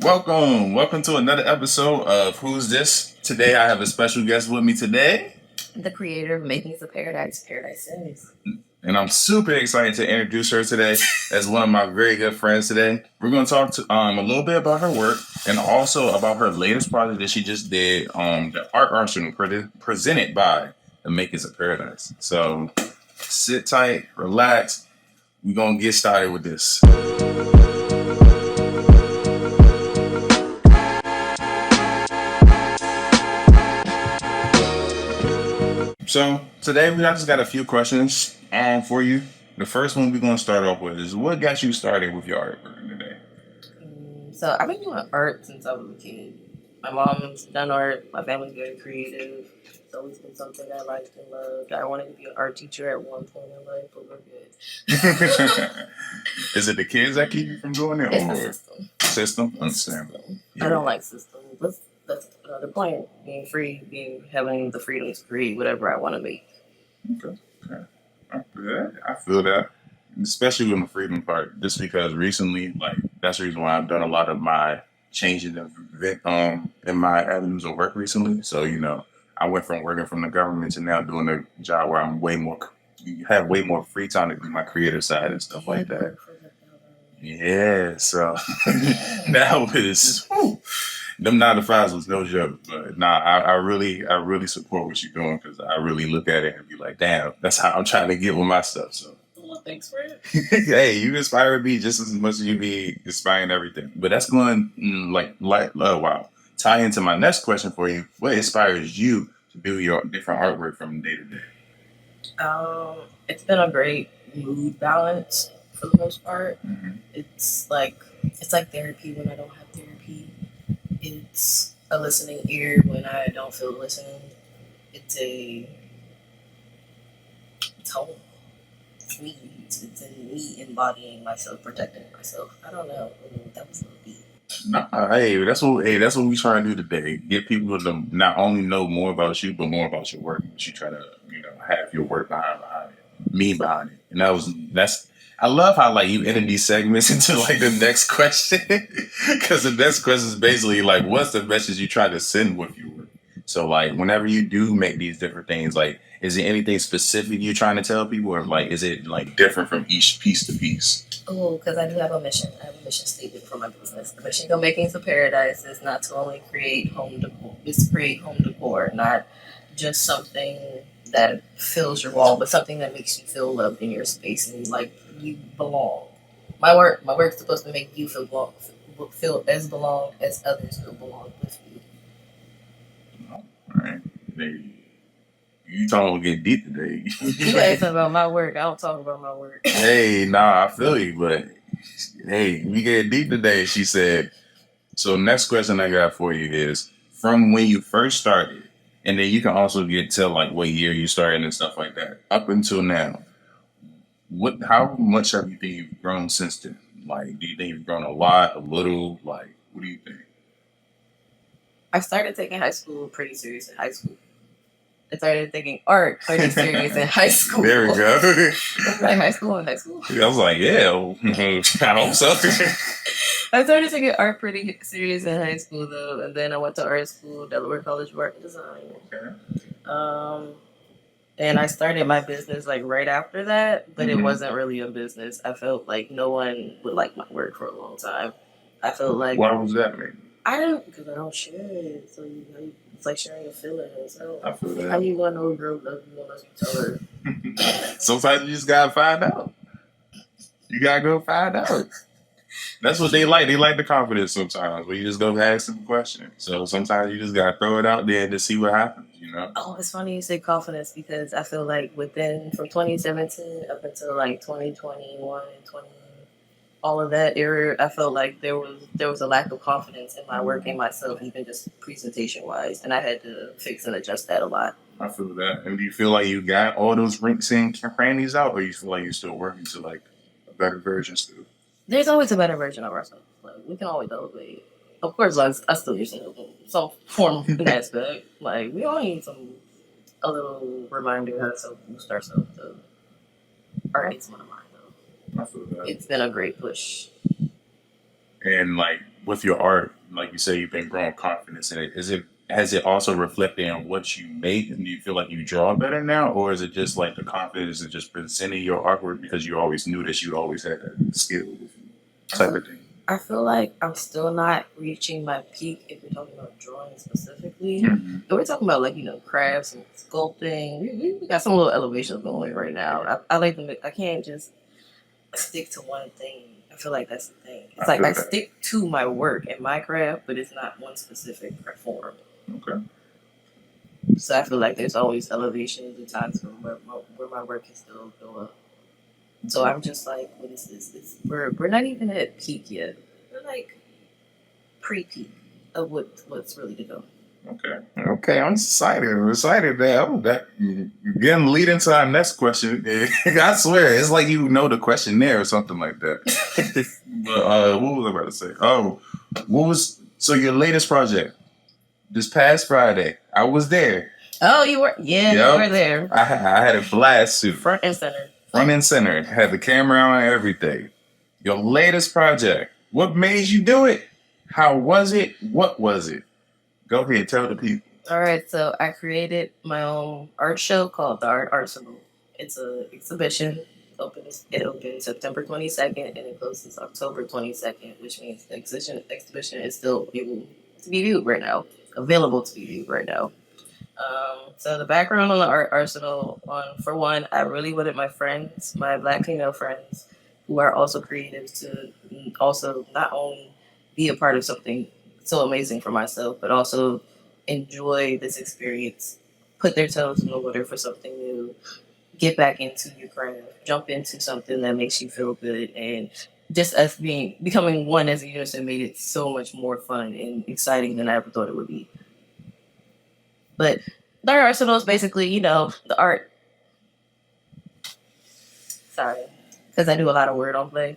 Welcome to another episode of Who's This? Today I have a special guest with me today, The creator of Makings of Paradise, Paradise Sims. and I'm super excited to introduce her today as one of my very good friends today. We're going to talk to a little bit about her work and also about her latest project that she just did, the Art Arsenal presented by the Makings of Paradise. So sit tight, relax. We're going to get started with this. So today we just got a few questions for you. The first one we're gonna start off with is what got you started with your artwork today? So I've been doing art since I was a kid. My mom's done art. My family's very creative. It's always been something I liked and loved. I wanted to be an art teacher at one point in life, but we're good. Is it the kids that keep you from doing it? It's the system. System? Understandable. I don't like systems. That's another point. Being free, having the freedom to create whatever I want to make. Okay. I feel that. Especially with the freedom part, just because recently, like that's the reason why I've done a lot of my changes in my avenues of work recently. So I went from working from the government to now doing a job where I'm have way more free time to do my creative side and stuff like that. Yeah, so that was them 9 to 5s was no joke. But nah, I really support what you're doing because I really look at it and be like, damn, that's how I'm trying to get with my stuff. So well, thanks for it. hey, you inspire me just as much as you be inspiring everything. But that's going wow. Tie into my next question for you. What inspires you to do your different artwork from day to day? It's been a great mood balance for the most part. Mm-hmm. It's like therapy when I don't have therapy. It's a listening ear when I don't feel listened. It's home. It's me. It's in me embodying myself, protecting myself. I don't know. That was a little deep. Nah, that's what we try to do today. Get people to not only know more about you, but more about your work. But you try to, have your work behind it, me behind it. And that's I love how like you ended these segments into like the next question. Because the next question is basically like what's the message you try to send with your work? So like whenever you do make these different things, like is there anything specific you're trying to tell people, or like is it like different from each piece to piece? Oh, because I do have a mission. I have a mission statement for my business. The mission of Makings of Paradise is not to only create home decor, it's to create home decor, not just something that fills your wall, but something that makes you feel loved in your space and like you belong. My work's supposed to make you feel as belong as others feel belong with you. All right. You talking get deep today. You asking about my work. I don't talk about my work. Hey, nah, I feel you, but hey, we get deep today, she said. So next question I got for you is from when you first started, and then you can also get to like what year you started and stuff like that, up until now. How much have you think you've grown since then? Like, do you think you've grown a lot, a little? Like, what do you think? I started taking high school pretty serious in high school. I started taking art pretty serious in high school. There we go. Like high school. I was like, yeah, I hope so. I started taking art pretty serious in high school though, and then I went to art school, Delaware College of Art and Design. Okay. And I started my business like right after that, but it wasn't really a business. I felt like no one would like my work for a long time. I felt like why was that, man? Because I don't share it. So it's like sharing a feeling. So I feel that. how you gonna know a girl loves you unless you tell her? Sometimes you just gotta find out. You gotta go find out. That's what they like. They like the confidence sometimes, where you just go ask them a question. So sometimes you just gotta throw it out there to see what happens. Oh, it's funny you say confidence because I feel like from 2017 up until like 2021 and 20, all of that era, I felt like there was a lack of confidence in my work and myself, even just presentation wise, and I had to fix and adjust that a lot. I feel that. And do you feel like you got all those rinks and crannies out, or you feel like you're still working to like a better version still? There's always a better version of ourselves. Like we can always elevate. Of course, I still use some form of an aspect. Like we all need a little reminder how to self boost ourselves. So art is one of mine though. I feel that. It's been a great push. And like with your art, like you say, you've been growing confidence in it. Has it also reflected on what you make, and do you feel like you draw better now, or is it just like the confidence of just presenting your artwork because you always knew that you always had that skill type of thing? I feel like I'm still not reaching my peak if we're talking about drawing specifically. Mhm. But we're talking about like crafts and sculpting. We got some little elevations going right now. I like them. I can't just stick to one thing. I feel like that's the thing. It's I like feel I that. stick to my work and my craft, but it's not one specific form. Okay. So I feel like there's always elevations and times where my work can still go up. So I'm just like, what is this? We're not even at peak yet. We're like pre-peak of what's really to go. Okay. Okay. I'm excited. I'm excited that again lead into our next question. I swear, it's like you know the questionnaire or something like that. But what was I about to say? Oh, so your latest project this past Friday? I was there. Oh, you were? Yeah, Yep. you were there. I had a blast suit. Front and center. Front and center. Had the camera on and everything. Your latest project. What made you do it? How was it? What was it? Go ahead, tell the people. All right, so I created my own art show called the Art Arsenal. It's an exhibition. It opens September 22nd and it closes October 22nd, which means the exhibition is still able to be viewed right now, available to be viewed right now. So the background on the Art Arsenal, for one, I really wanted my friends, my Black female friends, who are also creatives, to also not only be a part of something so amazing for myself, but also enjoy this experience, put their toes in the water for something new, get back into your craft, jump into something that makes you feel good, and just us becoming one as a unison made it so much more fun and exciting than I ever thought it would be. But the Art Arsenal is basically, the art. Sorry, because I do a lot of word on play.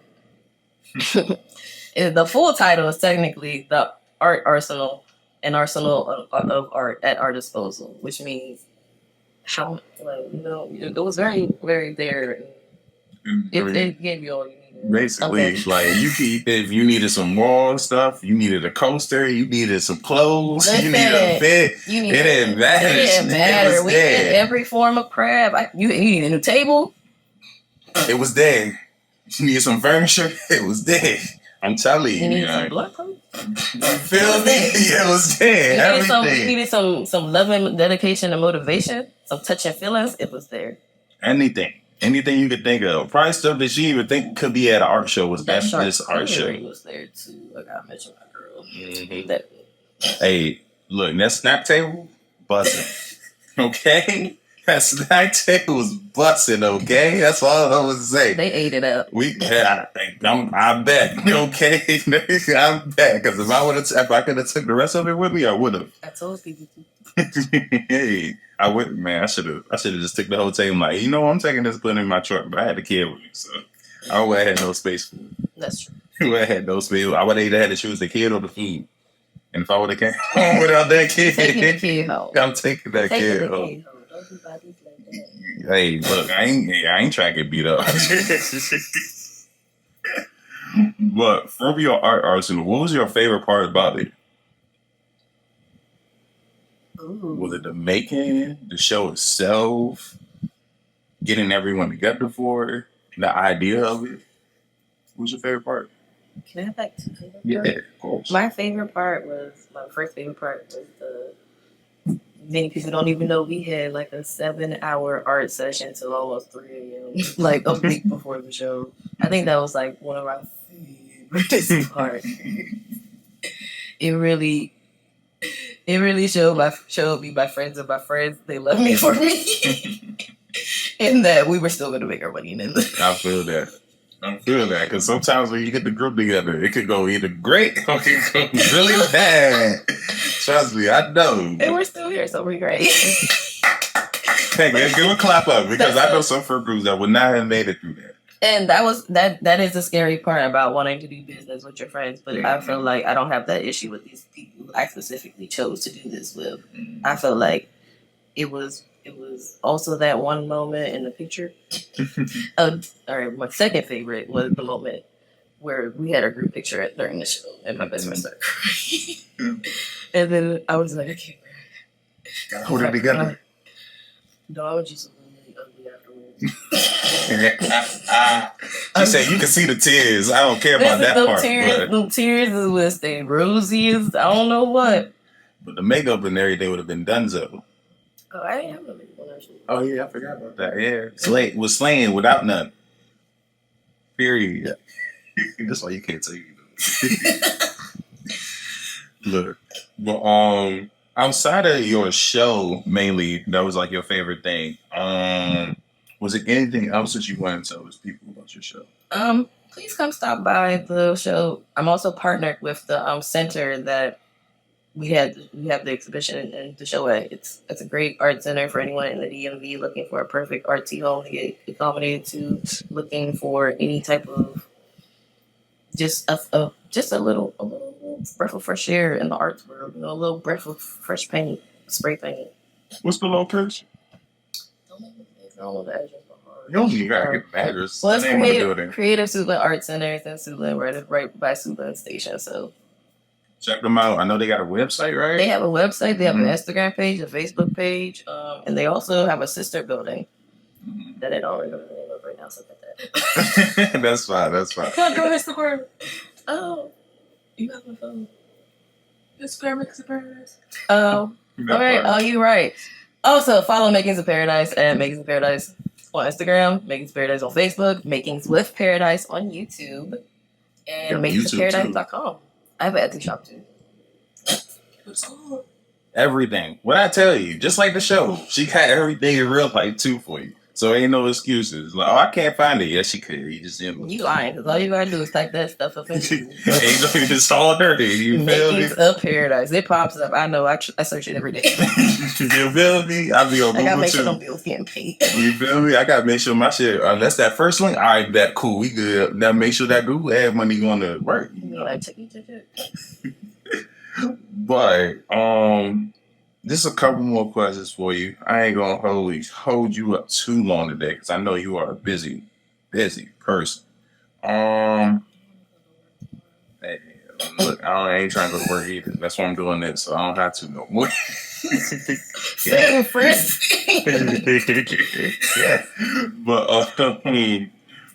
The full title is technically the Art Arsenal, an arsenal of art at our disposal, which means it was very, very there. It gave you all you needed. Basically, like if you needed some more stuff, you needed a coaster, you needed some clothes, you needed a bed. It didn't matter. It didn't matter. We did every form of crab. You needed a new table. It was there. You needed some furniture. It was there. I'm telling you. You needed some blood coat. You feel me? It was there. You needed some loving dedication and motivation, some touching feelings. It was there. Anything you could think of. Probably stuff that you even think could be at an art show was at this art show. Was there too. I gotta mention my girl. Mm-hmm. Hey, look, that snack table busting. Okay. That snack table was busting, okay? That's all I was saying. They ate it up. I bet, okay? I'm bet, because if I could have took the rest of it with me, I would have. I told people. Hey, I would, man. I should have just took the whole table. Like, I'm taking this blend in my truck, but I had the kid with me, so I would have had no space for it. That's true. I would have had no space. I would have either had to choose the kid or the food. And if I would have came home without that kid, I'm taking that kid home. Hey, look, I ain't trying to get beat up. But from your art arsenal, what was your favorite part about it? Ooh. Was it the making, the show itself, getting everyone together for it, the idea of it? What was your favorite part? Can I have like two favorite parts? Yeah, of course. My first favorite part was many people don't even know we had like a 7-hour art session till almost 3 a.m. like a week before the show. I think that was like one of my favorite parts. It really showed me my friends and my friends. They love me for me, and that we were still going to make our money. I feel that. Because sometimes when you get the group together, it could go either great or it could go really bad. Trust me, I know. And we're still here, so we're great. Hey, man, give a clap up, because I know some friend groups that would not have made it through that. And that is the scary part about wanting to do business with your friends. But I feel like I don't have that issue with these people who I specifically chose to do this with. I feel like it was also that one moment in the picture. All right, my second favorite was the moment where we had a group picture during the show, and my best friend started crying. And then I was like, I can't cry. Gotta hold it together. No, I was just really ugly afterwards. She said you can see the tears. I don't care about that part. The tears was the rosiest. I don't know what. But the makeup and everything would have been donezo. Oh, I didn't have no makeup on actually. Oh yeah, I forgot about that. Yeah, Slay was slaying without none. Period. That's why you can't say Look, but outside of your show, mainly that was like your favorite thing. Was it anything else that you wanted to tell us people about your show? Please come stop by the show. I'm also partnered with the center that we have the exhibition and the show at. It's a great art center for anyone in the DMV looking for a perfect artsy home to get accommodated to, looking for any type of just a little breath of fresh air in the arts world. A little breath of fresh paint, spray paint. What's the location? Don't make me think. I don't know the address. You don't even gotta get the address. Well, it's Creative Suitland Art Center. It's in Suitland, right by Suitland Station. So check them out. I know they got a website, right? They have a website. They have an Instagram page, a Facebook page, and they also have a sister building that I don't remember the name of right now. Something like that. That's fine. Can't go Instagram. Oh, you have my phone. Instagram Makings of Paradise. Oh, all right. Oh, you're right. Also, follow Makings of Paradise at Makings of Paradise on Instagram, Makings of Paradise on Facebook, Makings with Paradise on YouTube, and makingsofparadise.com. I have an Etsy shop too. Everything. What I tell you, just like the show, she got everything in real life too for you. So ain't no excuses. Like, oh, I can't find it. Yes, she could. You just didn't. You lying, because all you gotta do is type that stuff up in It's all dirty. You feel me? Makings of Paradise. It pops up. I know. I search it every day. You feel me? I be on Google I gotta make too. sure them bills getting paid. You feel me? I gotta make sure my shit. That's that first link. All right, that cool. We good. Now make sure that Google ad money going to work. Like, check. But just a couple more questions for you. I ain't gonna hold you up too long today because I know you are a busy person. Hey, look, I ain't trying to go to work either. That's why I'm doing this, so I don't have to no more. Second first. Yeah. But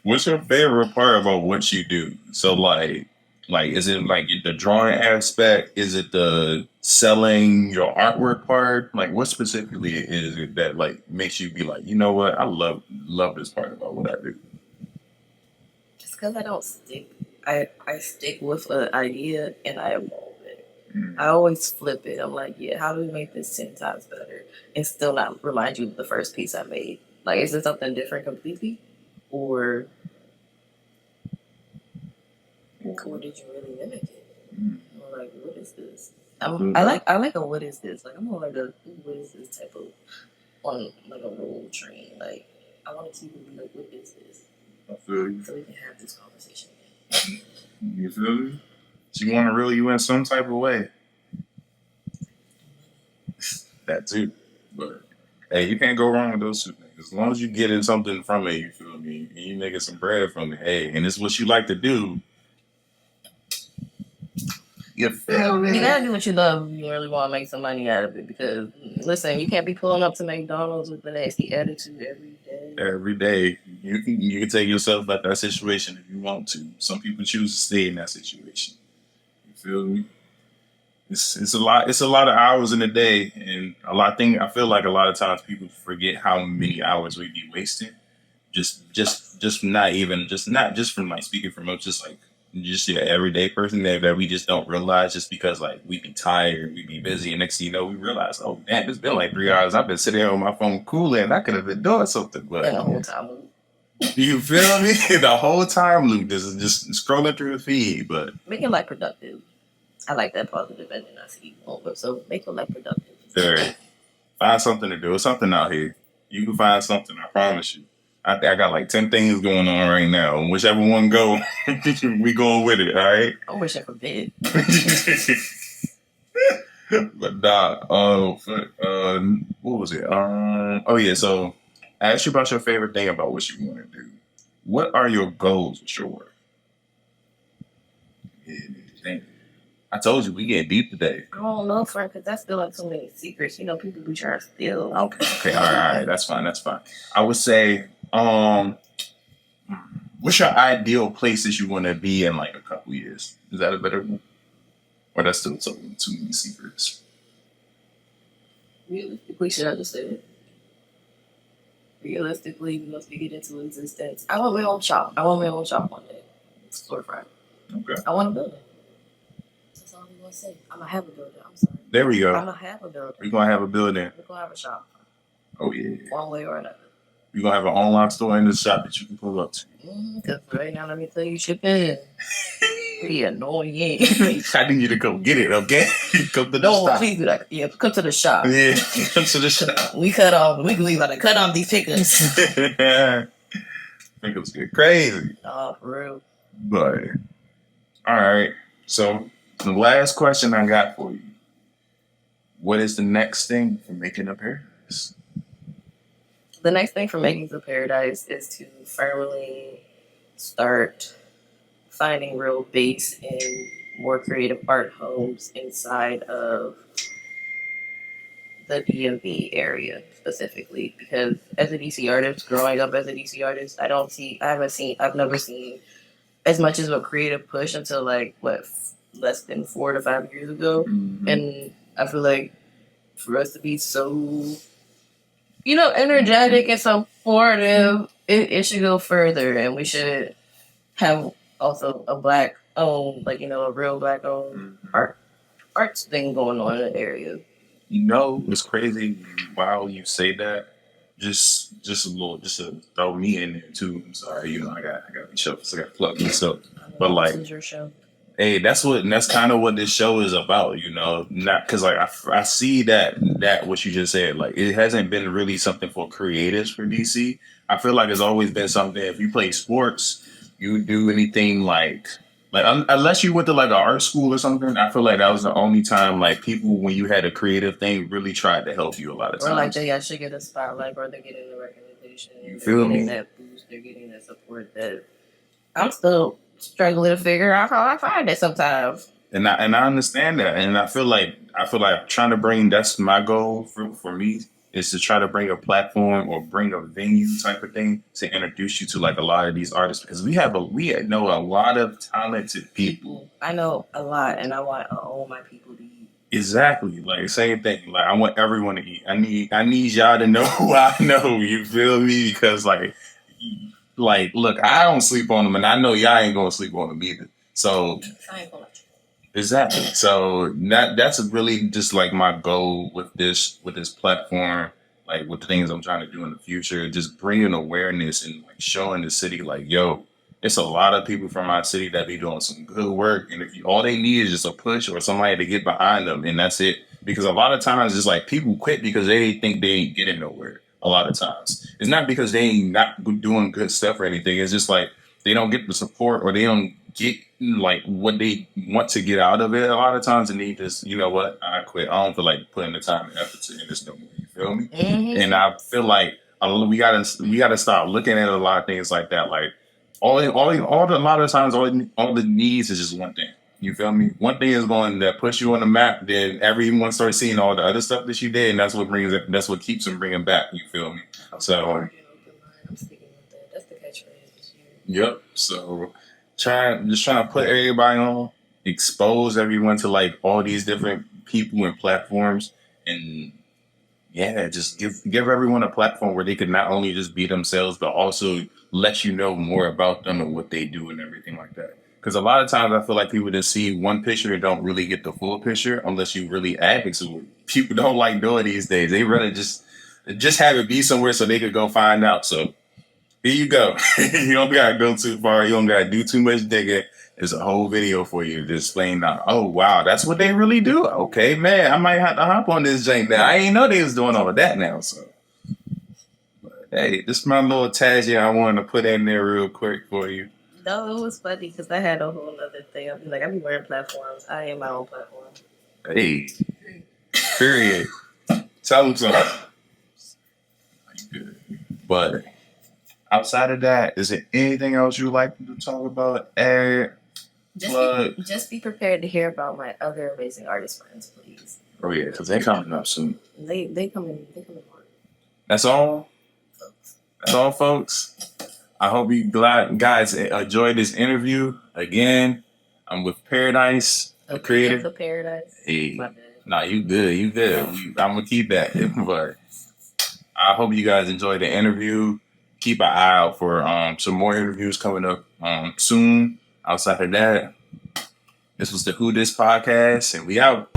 what's your favorite part about what you do? So like is it like the drawing aspect? Is it the selling your artwork part? Like what specifically is it that like makes you be like, you know what, I love this part about what I do? Just because I don't stick. I stick with an idea and I evolve it. I always flip it. I'm like, yeah, how do we make this 10 times better and still not remind you of the first piece I made? Like, is it something different completely, or did you really mimic it? Or like, what is this? I like a what is this? Like, I'm more like a what is this type of on like a roll train. Like, I want to keep it like, what is this? I feel you. So we can have this conversation. You feel me? She want to reel you in some type of way. That too. But hey, you can't go wrong with those two things. As long as you getting something from it, you feel me? And you making some bread from it. Hey, and it's what you like to do. You feel me? You gotta do what you love if you really want to make some money out of it. Because listen, you can't be pulling up to McDonald's with a nasty attitude every day. Every day, you can take yourself out that situation if you want to. Some people choose to stay in that situation. You feel me? It's a lot. It's a lot of hours in a day, and I feel like a lot of times people forget how many hours we be wasting. Just not from like speaking from us, just like just your everyday person that we just don't realize just because like we be tired, we be busy, and next thing you know we realize, oh damn, it's been like 3 hours. I've been sitting here on my phone cooling. I could have been doing something, but the whole time loop. You feel me? The whole time loop. This is just scrolling through the feed, but making life productive. I like that positive ending I see. So make your life productive. Very. Find something to do. There's something out here. You can find something. I promise you. I got like 10 things going on right now. And whichever one go, we going with it. All right. I wish I could bid. But what was it? Oh yeah. So I asked you about your favorite thing about what you want to do. What are your goals with your work? Yeah, thank you. I told you we get deep today. I don't know, Frank, because that's still like so many secrets. You know, people be trying to steal. Okay, all right, that's fine, that's fine. I would say, what's your ideal place that you want to be in like a couple years? Is that a better one? Or that's still too many secrets? Realistically, should I just say it? Realistically, once we get into existence, I want my own shop. I want my own shop one day. Storefront. Okay. I want a building. That's all I'm gonna say. I'm gonna have a building. I'm sorry. There we go. I'm gonna have a building. We're gonna have a building. We're gonna have a shop. Oh yeah. One way or another. You're gonna have an online store in the shop that you can pull up to. Because right now, let me tell you, shipping pretty annoying. I need you to go get it, okay? Come to the No, shop. please do that. Yeah, come to the shop. Yeah, come to the shop. We gotta cut off these pickers. Pickles get crazy. Oh, for real. But all right. So the last question I got for you: what is the next thing for making a paradise? The next thing for making the paradise is to firmly start finding real base in more creative art homes inside of the DMV area specifically. Because as a DC artist, growing up as a DC artist, I've never seen as much as a creative push until less than 4 to 5 years ago. Mm-hmm. And I feel like for us to be so, energetic and supportive, it should go further, and we should have also a black owned, a real black owned arts thing going on in the area. It's crazy. While you say that, just to throw me in there too. I'm sorry, I got to show, so I got to plug myself. But This is your show. hey, that's kind of what this show is about, Not because I see that what you just said, like it hasn't been really something for creatives for DC. I feel like it's always been something. If you play sports, you do anything like unless you went to like an art school or something. I feel like that was the only time like people, when you had a creative thing, really tried to help you a lot of times. Or like they actually get a spotlight, or they're getting the recognition. You feel me? That boost, they're getting that support that I'm still struggling to figure out how I find it sometimes. And I understand that, and I feel like trying to bring, that's my goal for me, is to try to bring a platform or bring a venue type of thing to introduce you to like a lot of these artists, because we know a lot of talented people. I know a lot, and I want all my people to eat. Exactly, like same thing. Like I want everyone to eat. I need y'all to know who I know. You feel me? Because like look, I don't sleep on them, and I know y'all ain't gonna sleep on them either. So I ain't gonna let you. exactly. So that's really just like my goal with this platform, like with the things I'm trying to do in the future, just bringing awareness and like showing the city like, yo, it's a lot of people from our city that be doing some good work, and if all they need is just a push or somebody to get behind them, and that's it. Because a lot of times it's like people quit because they think they ain't getting nowhere. A lot of times it's not because they ain't not doing good stuff or anything. It's just like they don't get the support, or they don't get like what they want to get out of it. A lot of times they just, you know what, I quit. I don't feel like putting the time and effort in this no more. You feel me? Mm-hmm. And I feel like we gotta start looking at a lot of things like that. Like a lot of times all the needs is just one thing. You feel me? One thing is going to push you on the map. Then everyone starts seeing all the other stuff that you did, and that's what brings it. That's what keeps them bringing back. You feel me? So I'm sticking with that. That's the catchphrase this year. yep. So trying to put everybody on, expose everyone to like all these different people and platforms, and yeah, just give everyone a platform where they could not only just be themselves, but also let you know more about them and what they do and everything like that. Because a lot of times I feel like people just see one picture and don't really get the full picture unless you really advocate to it. People don't like doing these days. They rather just have it be somewhere so they could go find out. So here you go. You don't gotta go too far. You don't gotta do too much digging. There's a whole video for you to explain that. Oh wow, that's what they really do. Okay, man, I might have to hop on this jank now. I ain't know they was doing all of that now. So, but, hey, this is my little tag I wanted to put in there real quick for you. No, it was funny because I had a whole other thing. I be wearing platforms. I am my own platform. Hey, period. Tell them something. Good. But outside of that, is there anything else you'd like to talk about? Just be prepared to hear about my other amazing artist friends, please. Oh yeah, because they're coming up soon. They come in hard. That's all. Folks. That's all, folks. I hope you guys enjoyed this interview. Again, I'm with Paradise, the creator. The Paradise. Hey, My bad. nah, you good. I'm gonna keep that. But I hope you guys enjoyed the interview. Keep an eye out for some more interviews coming up soon. Outside of that, this was the Who Dis podcast, and we out.